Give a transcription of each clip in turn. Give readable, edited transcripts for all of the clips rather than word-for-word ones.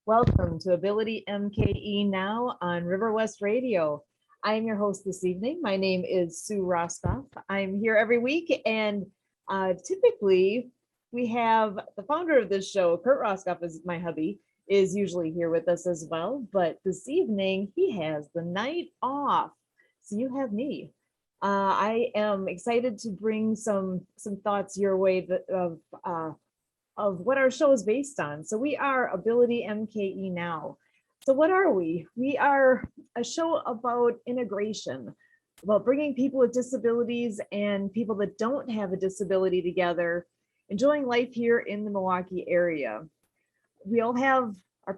Welcome to Ability MKE Now on River West Radio. I am your host this evening. My name is Sue Roskopf. I'm here every week, and typically we have the founder of this show, Kurt Roskopf, is my hubby, is usually here with us as well. But this evening he has the night off, so you have me. I am excited to bring some thoughts your way of what our show is based on. So we are Ability MKE Now. So what are we? We are a show about integration, about bringing people with disabilities and people that don't have a disability together, enjoying life here in the Milwaukee area. We all have our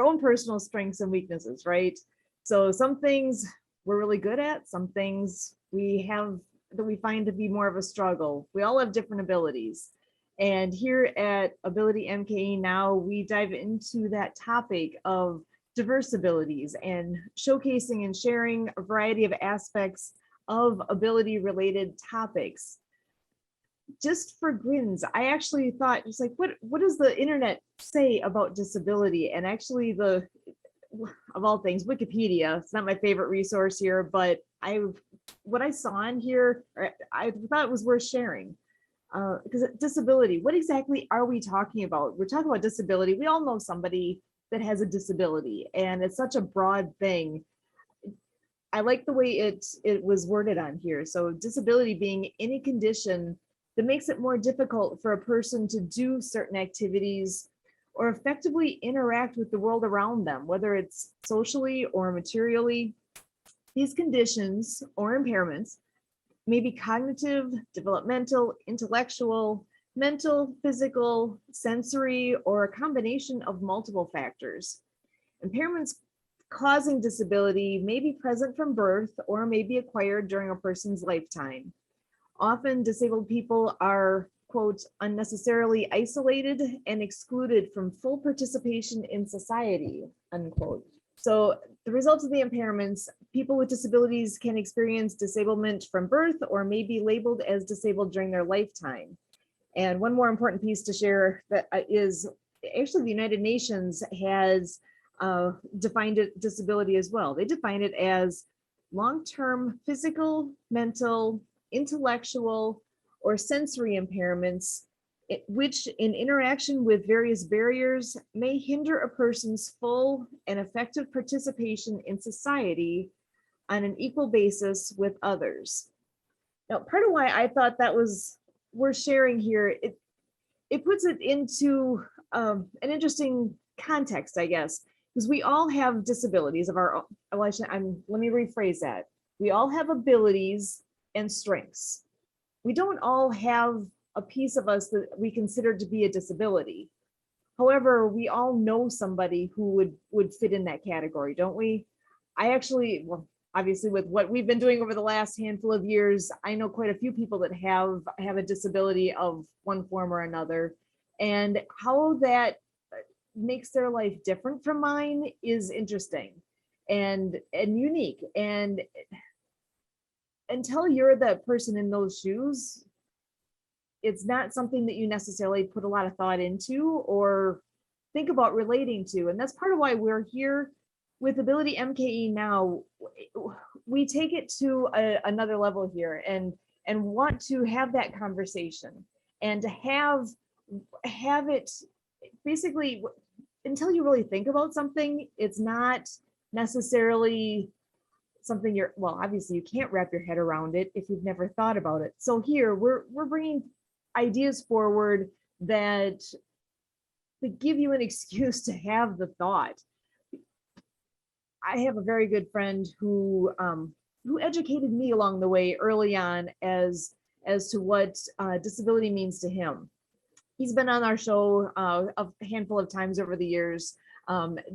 own personal strengths and weaknesses, right? So some things we're really good at, some things we have that we find to be more of a struggle. We all have different abilities. And here at Ability MKE Now, we dive into that topic of diverse abilities and showcasing and sharing a variety of aspects of ability related topics. Just for grins, I actually thought, just like, what does the internet say about disability? And actually of all things, Wikipedia, it's not my favorite resource here, but what I saw in here, I thought it was worth sharing. Because disability, what exactly are we talking about? We're talking about disability. We all know somebody that has a disability, and it's such a broad thing. I like the way it was worded on here. So disability being any condition that makes it more difficult for a person to do certain activities or effectively interact with the world around them, whether it's socially or materially. These conditions or impairments may be cognitive, developmental, intellectual, mental, physical, sensory, or a combination of multiple factors. Impairments causing disability may be present from birth or may be acquired during a person's lifetime. Often disabled people are, quote, unnecessarily isolated and excluded from full participation in society, unquote. So the results of the impairments, people with disabilities can experience disablement from birth or may be labeled as disabled during their lifetime. And one more important piece to share that is actually the United Nations has defined disability as well. They define it as long-term physical, mental, intellectual, or sensory impairments which in interaction with various barriers may hinder a person's full and effective participation in society on an equal basis with others. Now, part of why I thought that was worth sharing here, it puts it into an interesting context, I guess, because we all have disabilities of our own. Let me rephrase that. We all have abilities and strengths. We don't all have a piece of us that we consider to be a disability. However, we all know somebody who would fit in that category, don't we? I actually, well, obviously with what we've been doing over the last handful of years, I know quite a few people that have a disability of one form or another, and how that makes their life different from mine is interesting and unique. And until you're the person in those shoes, it's not something that you necessarily put a lot of thought into or think about relating to. And that's part of why we're here with Ability MKE Now. We take it to another level here and want to have that conversation and to have it basically, until you really think about something, it's not necessarily something obviously you can't wrap your head around it if you've never thought about it. So here we're bringing ideas forward that give you an excuse to have the thought. I have a very good friend who educated me along the way early on as to what disability means to him. He's been on our show a handful of times over the years.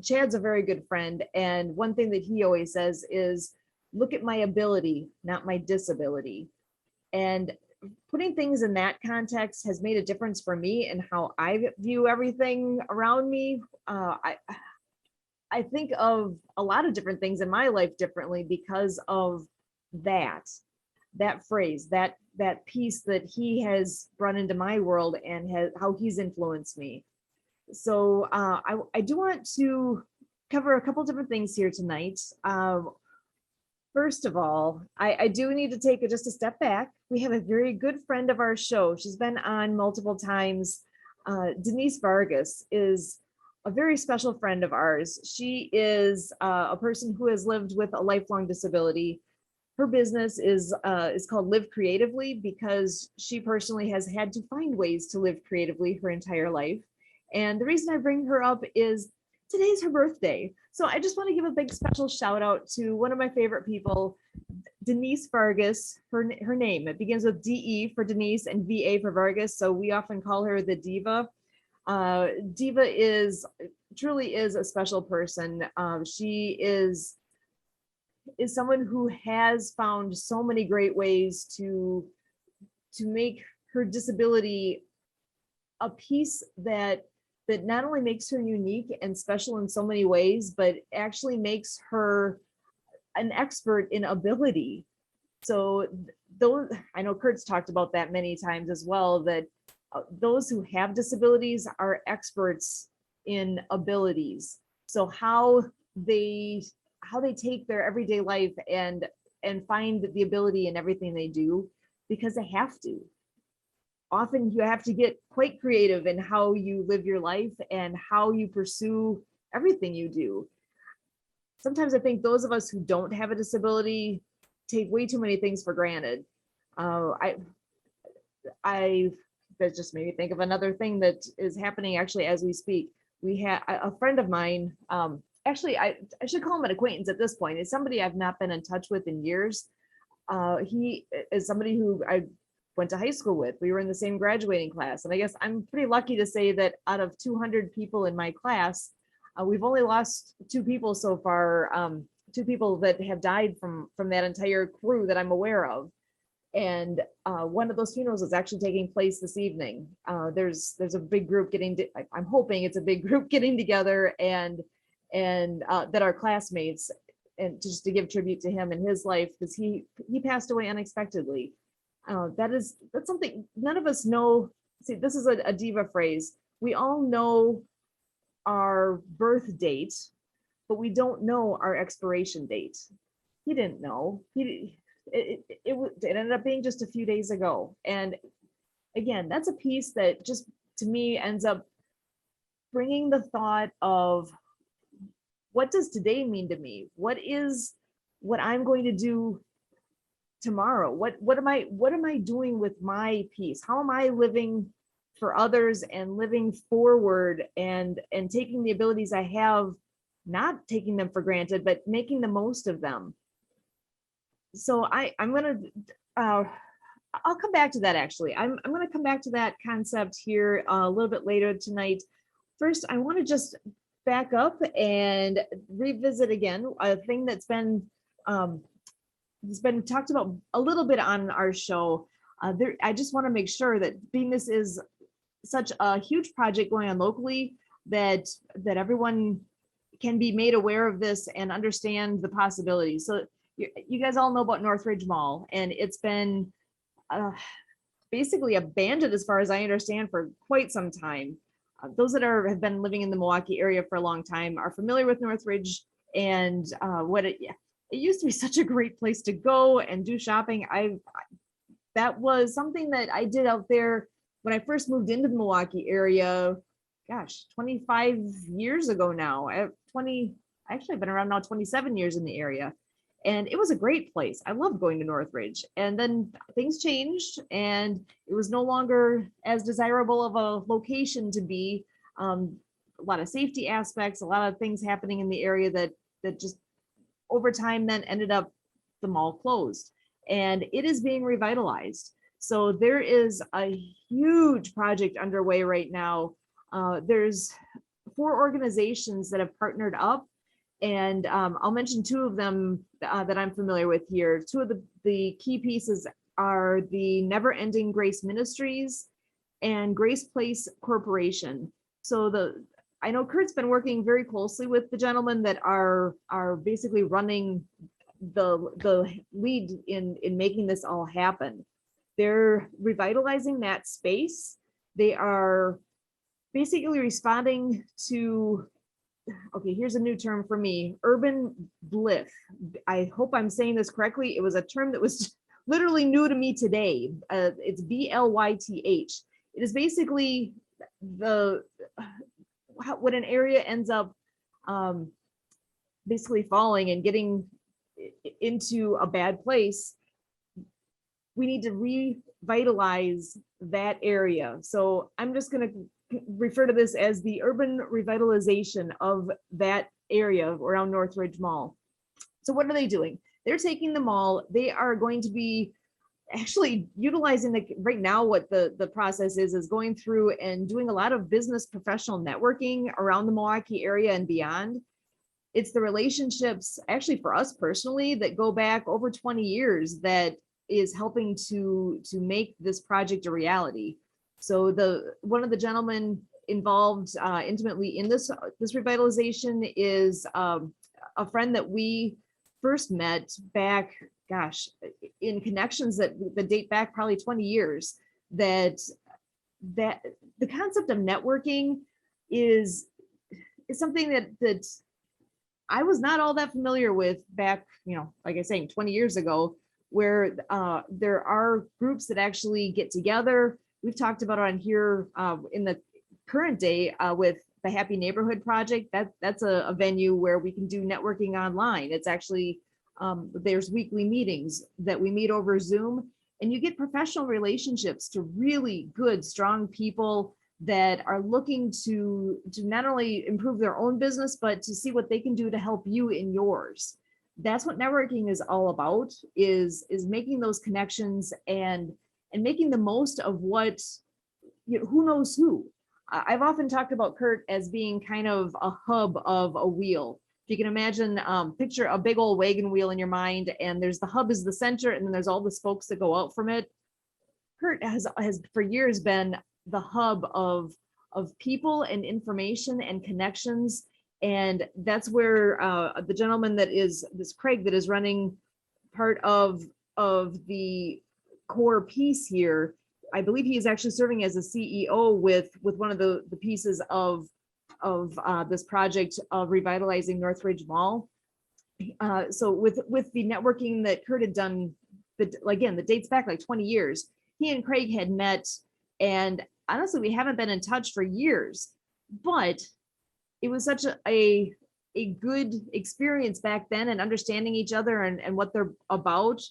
Chad's a very good friend, and one thing that he always says is, look at my ability, not my disability. And putting things in that context has made a difference for me and how I view everything around me. I think of a lot of different things in my life differently because of that phrase, that piece that he has brought into my world and how he's influenced me. So I do want to cover a couple different things here tonight. First of all, I do need to take just a step back. We have a very good friend of our show. She's been on multiple times. Denise Vargas is a very special friend of ours. She is a person who has lived with a lifelong disability. Her business is called Live Creatively because she personally has had to find ways to live creatively her entire life. And the reason I bring her up is today's her birthday. So I just want to give a big special shout out to one of my favorite people, Denise Vargas. Her name, it begins with DE for Denise and VA for Vargas. So we often call her the Diva. Diva truly is a special person. She is someone who has found so many great ways to make her disability a piece that not only makes her unique and special in so many ways, but actually makes her an expert in ability. So those, I know Kurt's talked about that many times as well, that those who have disabilities are experts in abilities. So how they take their everyday life and find the ability in everything they do, because they have to. Often you have to get quite creative in how you live your life and how you pursue everything you do. Sometimes I think those of us who don't have a disability take way too many things for granted. I that just made me think of another thing that is happening actually as we speak. We had a friend of mine, actually I should call him an acquaintance at this point. It's somebody I've not been in touch with in years. He is somebody who I went to high school with. We were in the same graduating class. And I guess I'm pretty lucky to say that out of 200 people in my class, we've only lost 2 people so far, 2 people that have died from that entire crew that I'm aware of. And one of those funerals is actually taking place this evening. There's a big group I'm hoping it's a big group getting together and that our classmates, and just to give tribute to him and his life, because he passed away unexpectedly. That's something none of us know. See, this is a diva phrase. We all know our birth date, but we don't know our expiration date. He didn't know. It ended up being just a few days ago. And again, that's a piece that just to me ends up bringing the thought of, what does today mean to me? What is what I'm going to do tomorrow? What am I doing with my piece? How am I living for others and living forward and taking the abilities I have, not taking them for granted, but making the most of them? So I'm gonna I'll come back to that actually. I'm gonna come back to that concept here a little bit later tonight. First, I want to just back up and revisit again a thing that's been talked about a little bit on our show. I just want to make sure that being this is such a huge project going on locally, that everyone can be made aware of this and understand the possibilities. So you guys all know about Northridge Mall, and it's been basically abandoned, as far as I understand, for quite some time. Those that have been living in the Milwaukee area for a long time are familiar with Northridge and it used to be such a great place to go and do shopping. That was something that I did out there when I first moved into the Milwaukee area. Gosh, 25 years ago now. I've been around now 27 years in the area. And it was a great place. I loved going to Northridge. And then things changed and it was no longer as desirable of a location to be. A lot of safety aspects, a lot of things happening in the area that just over time then ended up the mall closed. And it is being revitalized. So there is a huge project underway right now. There's 4 organizations that have partnered up. And I'll mention 2 of them that I'm familiar with here. 2 of the key pieces are the Never Ending Grace Ministries and Grace Place Corporation. So I know Kurt's been working very closely with the gentlemen that are basically running the lead in making this all happen. They're revitalizing that space. They are basically responding to, okay, here's a new term for me, urban blith. I hope I'm saying this correctly. It was a term that was literally new to me today. It's BLYTH. It is basically when an area ends up basically falling and getting into a bad place. We need to revitalize that area. So I'm just going to refer to this as the urban revitalization of that area around Northridge Mall. So what are they doing? They're taking the mall. They are going to be actually utilizing right now what the process is going through and doing a lot of business professional networking around the Milwaukee area and beyond. It's the relationships, actually for us personally, that go back over 20 years that is helping to make this project a reality. So one of the gentlemen involved intimately in this revitalization is a friend that we first met back, gosh, in connections that date back probably 20 years. That the concept of networking is something that I was not all that familiar with back, like I was saying, 20 years ago, where there are groups that actually get together. We've talked about it on here in the current day with the Happy Neighborhood Project. That's a venue where we can do networking online. It's actually, there's weekly meetings that we meet over Zoom, and you get professional relationships to really good, strong people that are looking to not only improve their own business, but to see what they can do to help you in yours. That's what networking is all about, is making those connections and making the most of what, who knows who. I've often talked about Kurt as being kind of a hub of a wheel. If you can imagine, picture a big old wagon wheel in your mind, and there's the hub is the center, and then there's all the spokes that go out from it. Kurt has for years been the hub of people and information and connections. And that's where the gentleman that is this Craig that is running part of the core piece here, I believe he is actually serving as a CEO with one of the pieces of this project of revitalizing Northridge Mall. So with the networking that Kurt had done, that dates back like 20 years, he and Craig had met, and honestly, we haven't been in touch for years, but it was such a good experience back then, and understanding each other and what they're about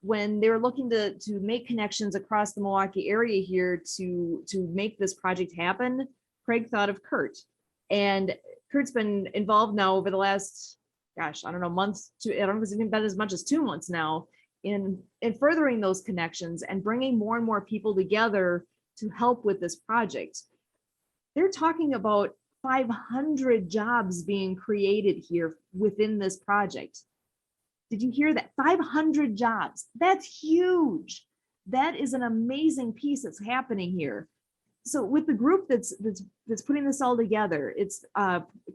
when they were looking to make connections across the Milwaukee area here to make this project happen. Craig thought of Kurt, and Kurt's been involved now over the last, gosh, I don't know, months to, I don't know if it's even been as much as 2 months now in furthering those connections and bringing more and more people together to help with this project. They're talking about 500 jobs being created here within this project. Did you hear that? 500 jobs. That's huge. That is an amazing piece that's happening here. So with the group that's putting this all together, it's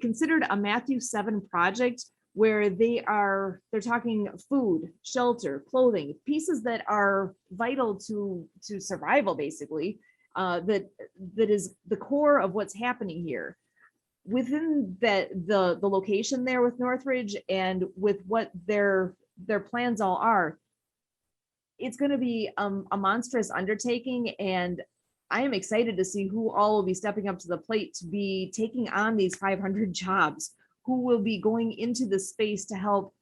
considered a Matthew 7 project, where they're talking food, shelter, clothing, pieces that are vital to survival, basically. That is the core of what's happening here. Within the location there with Northridge and with what their plans all are, it's going to be a monstrous undertaking, and I am excited to see who all will be stepping up to the plate to be taking on these 500 jobs, who will be going into the space to help.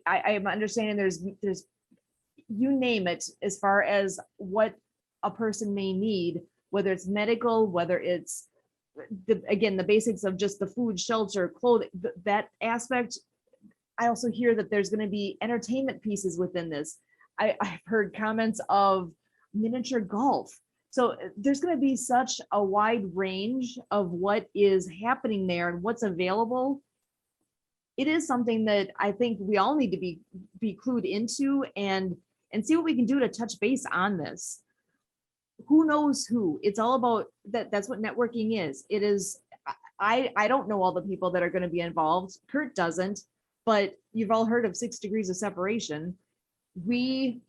I am understanding there's you name it, as far as what a person may need, whether it's medical, whether it's the basics of just the food, shelter, clothing, that aspect. I also hear that there's going to be entertainment pieces within this. I've heard comments of miniature golf. So there's going to be such a wide range of what is happening there and what's available. It is something that I think we all need to be clued into and see what we can do to touch base on this. Who knows who? It's all about that. That's what networking is. It is. I don't know all the people that are going to be involved. Kurt doesn't, but you've all heard of 6 degrees of separation. We,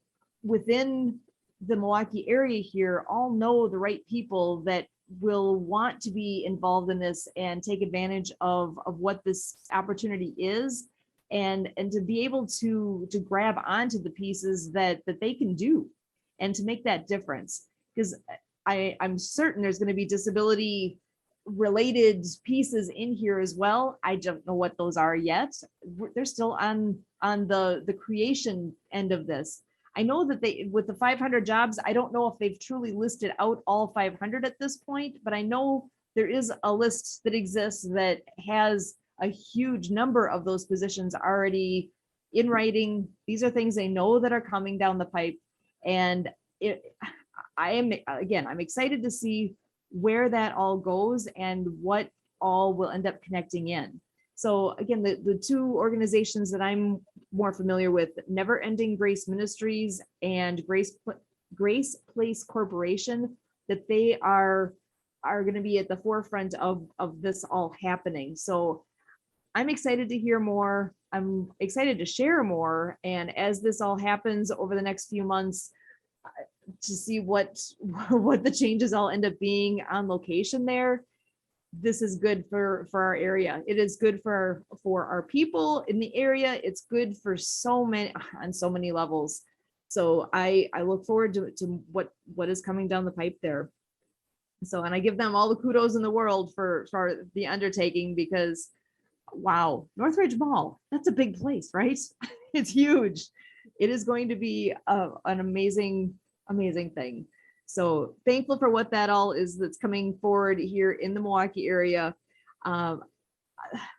within the Milwaukee area here, all know the right people that will want to be involved in this and take advantage of what this opportunity is, and to be able to grab onto the pieces that they can do and to make that difference. Because I'm certain there's going to be disability related pieces in here as well. I don't know what those are yet. They're still on the creation end of this. I know that they, with the 500 jobs, I don't know if they've truly listed out all 500 at this point, but I know there is a list that exists that has a huge number of those positions already in writing. These are things they know that are coming down the pipe. And I'm excited to see where that all goes and what all will end up connecting in. So again, the two organizations that I'm more familiar with, Never Ending Grace Ministries and Grace Place Corporation, that they are going to be at the forefront of this all happening. So I'm excited to hear more. I'm excited to share more. And as this all happens over the next few months, to see what the changes all end up being on location there. This is good for our area. It is good for our people in the area. It's good for on so many levels. So I look forward to what is coming down the pipe there. So, and I give them all the kudos in the world for the undertaking, because wow, Northridge Mall, that's a big place, right? It's huge. It is going to be an amazing thing. So thankful for what that all is that's coming forward here in the Milwaukee area.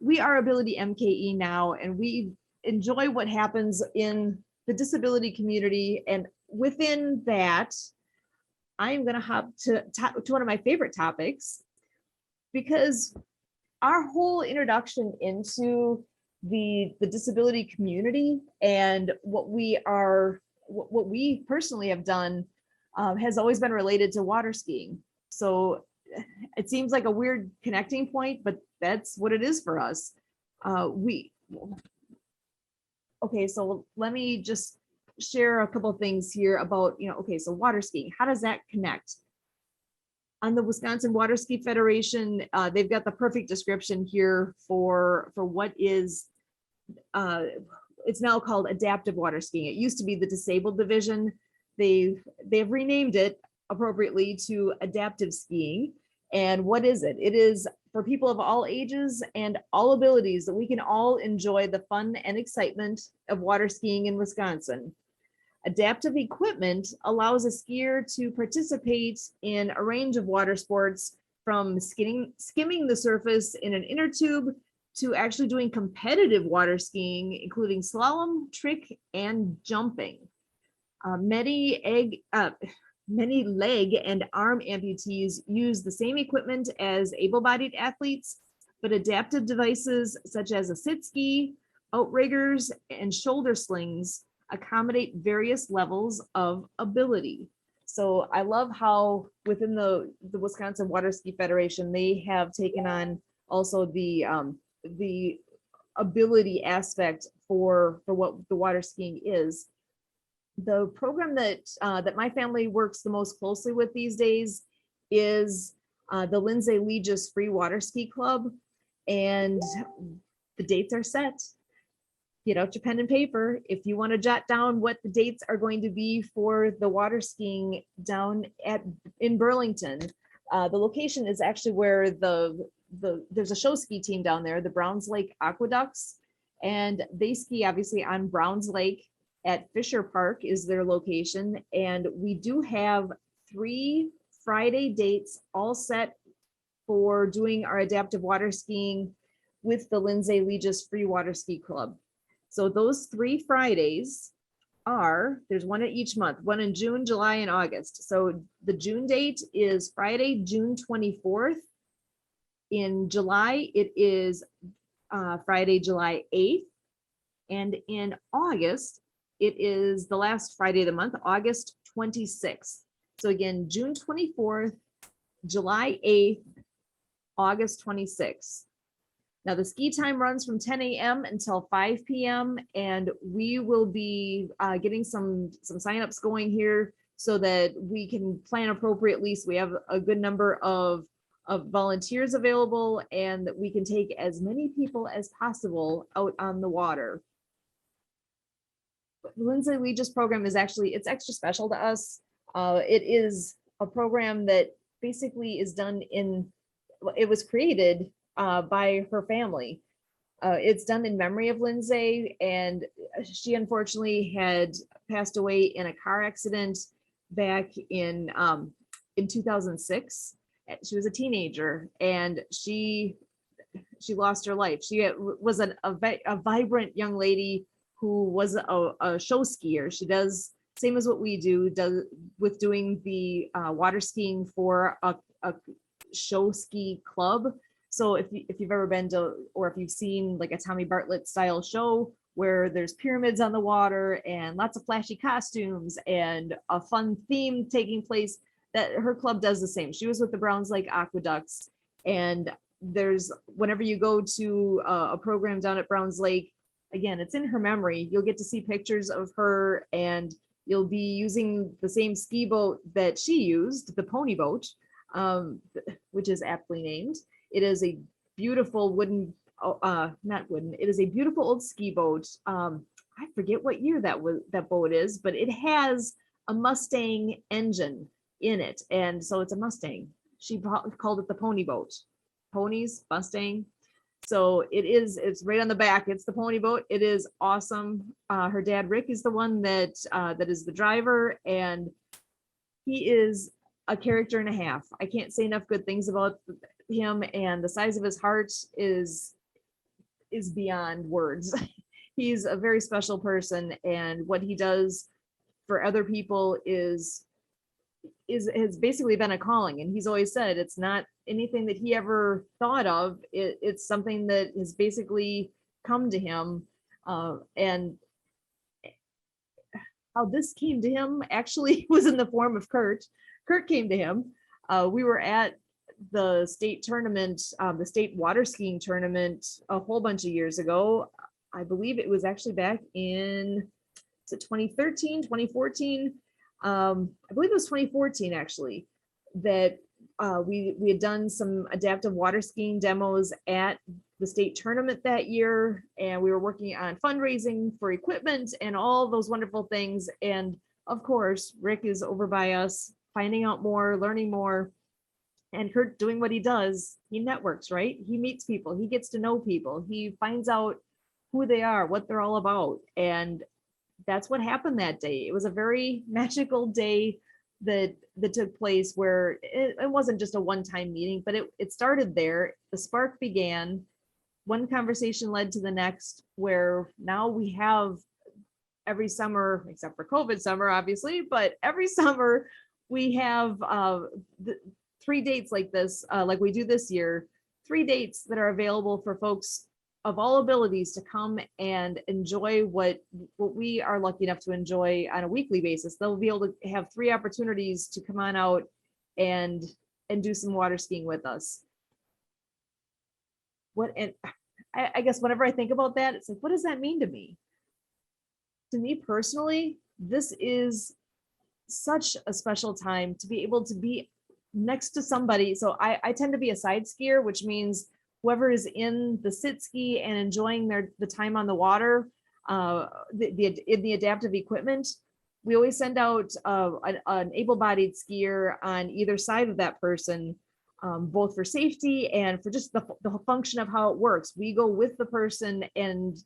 We are Ability MKENow, and we enjoy what happens in the disability community. And within that, I am going to hop to one of my favorite topics, because our whole introduction into the disability community and what we personally have done has always been related to water skiing. So it seems like a weird connecting point, but that's what it is for us. Okay, so let me just share a couple of things here about, so water skiing, how does that connect? On the Wisconsin Water Ski Federation, they've got the perfect description here for what is, it's now called adaptive water skiing. It used to be the disabled division. They've renamed it appropriately to adaptive skiing. And what is it? It is for people of all ages and all abilities, that we can all enjoy the fun and excitement of water skiing in Wisconsin. Adaptive equipment allows a skier to participate in a range of water sports, from skimming the surface in an inner tube to actually doing competitive water skiing, including slalom, trick, and jumping. Many leg and arm amputees use the same equipment as able-bodied athletes, but adaptive devices such as a sit ski, outriggers, and shoulder slings accommodate various levels of ability. So I love how within the Wisconsin Water Ski Federation, they have taken on also the ability aspect for what the water skiing is. The program that my family works the most closely with these days is the Lindsay Legis Free Water Ski Club, and the dates are set. Get out your pen and paper if you want to jot down what the dates are going to be for the water skiing down in Burlington. The location is actually where there's a show ski team down there, the Browns Lake Aqueducts, and they ski obviously on Browns Lake. At Fisher Park is their location, and we do have 3 Friday dates all set for doing our adaptive water skiing with the Lindsay Legis Free Water Ski Club. So those 3 Fridays there's one at each month, one in June, July, and August. So the June date is Friday, June 24th. In July, it is Friday, July 8th. And in August, it is the last Friday of the month, August 26th. So again, June 24th, July 8th, August 26th. Now the ski time runs from 10 a.m. until 5 p.m. and we will be getting some signups going here so that we can plan appropriately. So we have a good number of volunteers available, and that we can take as many people as possible out on the water. Lindsay Legis program is actually, it's extra special to us. It is a program that basically is done it was created by her family. It's done in memory of Lindsay, and she unfortunately had passed away in a car accident back in 2006. She was a teenager, and she lost her life. She was a vibrant young lady who was a show skier. She does same as what we do, with doing the water skiing for a show ski club. So if you've ever been to, or if you've seen like a Tommy Bartlett style show where there's pyramids on the water and lots of flashy costumes and a fun theme taking place, that her club does the same. She was with the Browns Lake Aqueducts, and whenever you go to a program down at Browns Lake, again, it's in her memory. You'll get to see pictures of her, and you'll be using the same ski boat that she used, the pony boat, which is aptly named. It is a beautiful not wooden, it is a beautiful old ski boat. I forget what year that boat is, but it has a Mustang engine in it. And so it's a Mustang. She called it the pony boat. Ponies, Mustang. So it's right on the back. It's the pony boat. It is awesome. Her dad, Rick, is the one that is the driver, and he is a character and a half. I can't say enough good things about him, and the size of his heart is beyond words. He's a very special person, and what he does for other people has basically been a calling. And he's always said it's not anything that he ever thought of. It's something that has basically come to him. And how this came to him actually was in the form of Kurt. Kurt came to him. We were at the state tournament, the state water skiing tournament a whole bunch of years ago. I believe it was actually back in 2013, 2014. I believe it was 2014 actually, that we had done some adaptive water skiing demos at the state tournament that year, and we were working on fundraising for equipment and all those wonderful things. And of course, Rick is over by us, finding out more, learning more, and Kurt doing what he does. He networks, right? He meets people, he gets to know people, he finds out who they are, what they're all about. And that's what happened that day. It was a very magical day that took place, where it wasn't just a one-time meeting, but it started there. The spark began. One conversation led to the next, where now we have every summer, except for COVID summer, obviously, but every summer we have 3 dates like this, like we do this year, 3 dates that are available for folks of all abilities to come and enjoy what we are lucky enough to enjoy on a weekly basis. They'll be able to have 3 opportunities to come on out and do some water skiing with us. I guess whenever I think about that, it's like, what does that mean to me? To me personally, this is such a special time to be able to be next to somebody. So I tend to be a side skier, which means whoever is in the sit ski and enjoying the time on the water, in the adaptive equipment, we always send out an able-bodied skier on either side of that person, both for safety and for just the function of how it works. We go with the person and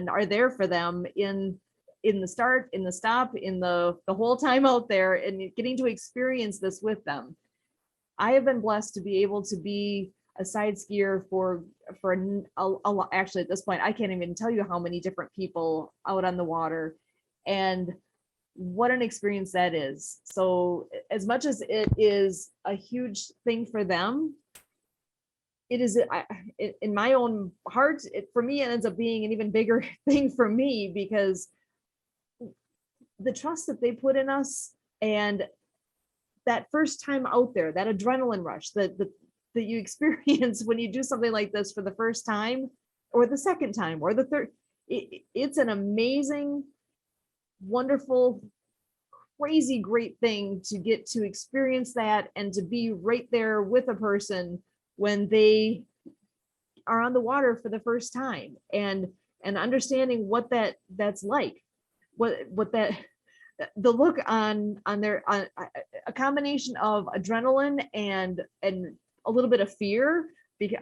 are there for them in the start, in the stop, in the whole time out there, and getting to experience this with them. I have been blessed to be able to be a side skier for actually at this point, I can't even tell you how many different people out on the water, and what an experience that is. So as much as it is a huge thing for them, it is in my own heart, for me, it ends up being an even bigger thing for me, because the trust that they put in us, and that first time out there, that adrenaline rush that you experience when you do something like this for the first time, or the second time, or the third, it's an amazing, wonderful crazy great thing to get to experience that and to be right there with a person when they are on the water for the first time, and understanding what that's like, what that the look on their on a combination of adrenaline and a little bit of fear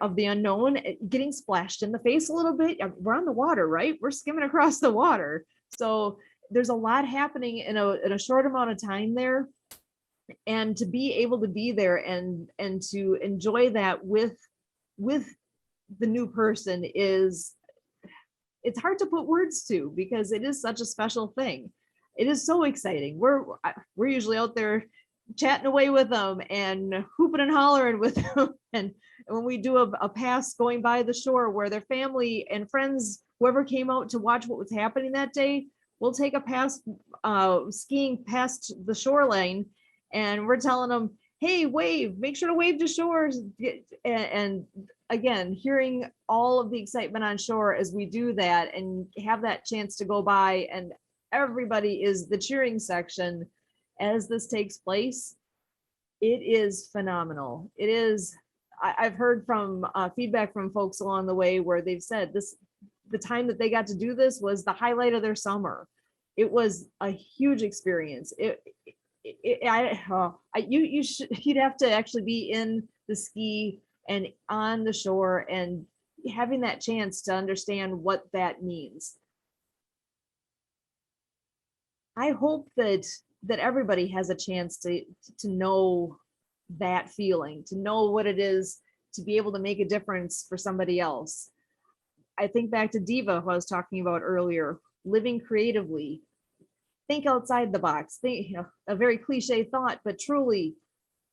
of the unknown, getting splashed in the face a little bit. We're on the water, right? We're skimming across the water. So there's a lot happening in a short amount of time there. And to be able to be there and to enjoy that with the new person it's hard to put words to, because it is such a special thing. It is so exciting. We're usually out there chatting away with them and hooping and hollering with them. And when we do a pass going by the shore where their family and friends, whoever came out to watch what was happening that day, we'll take a pass skiing past the shoreline, and we're telling them, hey, wave, make sure to wave to shores. And again, hearing all of the excitement on shore as we do that and have that chance to go by, and everybody is the cheering section as this takes place. It is phenomenal. It is. I've heard from feedback from folks along the way where they've said the time that they got to do this was the highlight of their summer. It was a huge experience. You'd have to actually be in the ski and on the shore and having that chance to understand what that means. I hope that everybody has a chance to know that feeling, to know what it is to be able to make a difference for somebody else. I think back to Diva, who I was talking about earlier, living creatively, think outside the box, think, a very cliche thought, but truly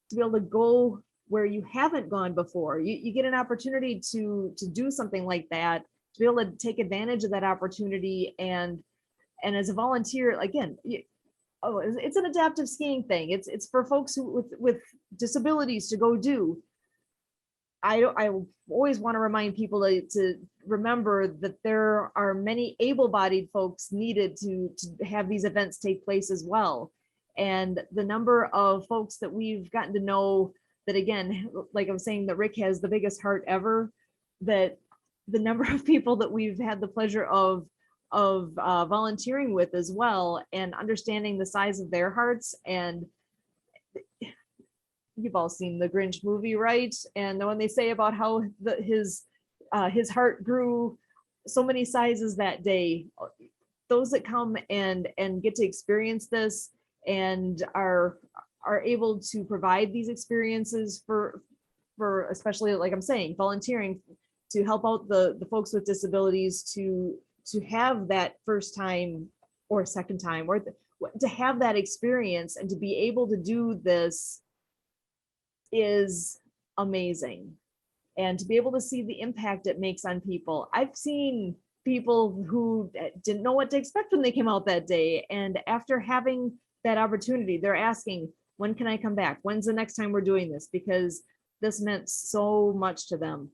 to be able to go where you haven't gone before. You get an opportunity to do something like that, to be able to take advantage of that opportunity. And as a volunteer, again, it's an adaptive skiing thing. It's for folks with disabilities to go do. I always want to remind people to remember that there are many able-bodied folks needed to have these events take place as well. And the number of folks that we've gotten to know that, again, like I'm saying, that Rick has the biggest heart ever, that the number of people that we've had the pleasure of volunteering with as well, and understanding the size of their hearts. And you've all seen the Grinch movie, right? And when they say about how his heart grew so many sizes that day, those that come and get to experience this and are able to provide these experiences for especially, like I'm saying, volunteering to help out the folks with disabilities to have that first time or second time, or to have that experience and to be able to do this is amazing. And to be able to see the impact it makes on people. I've seen people who didn't know what to expect when they came out that day, and after having that opportunity, they're asking, when can I come back? When's the next time we're doing this? Because this meant so much to them.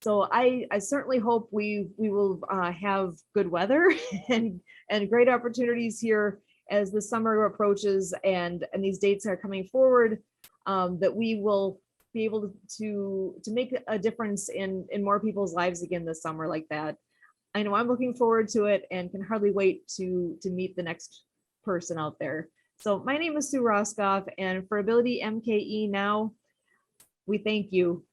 So I certainly hope we will have good weather and great opportunities here as the summer approaches and these dates are coming forward, that we will be able to make a difference in more people's lives again this summer like that. I know I'm looking forward to it and can hardly wait to meet the next person out there. So my name is Sue Roskopf, and for Ability MKE Now, we thank you.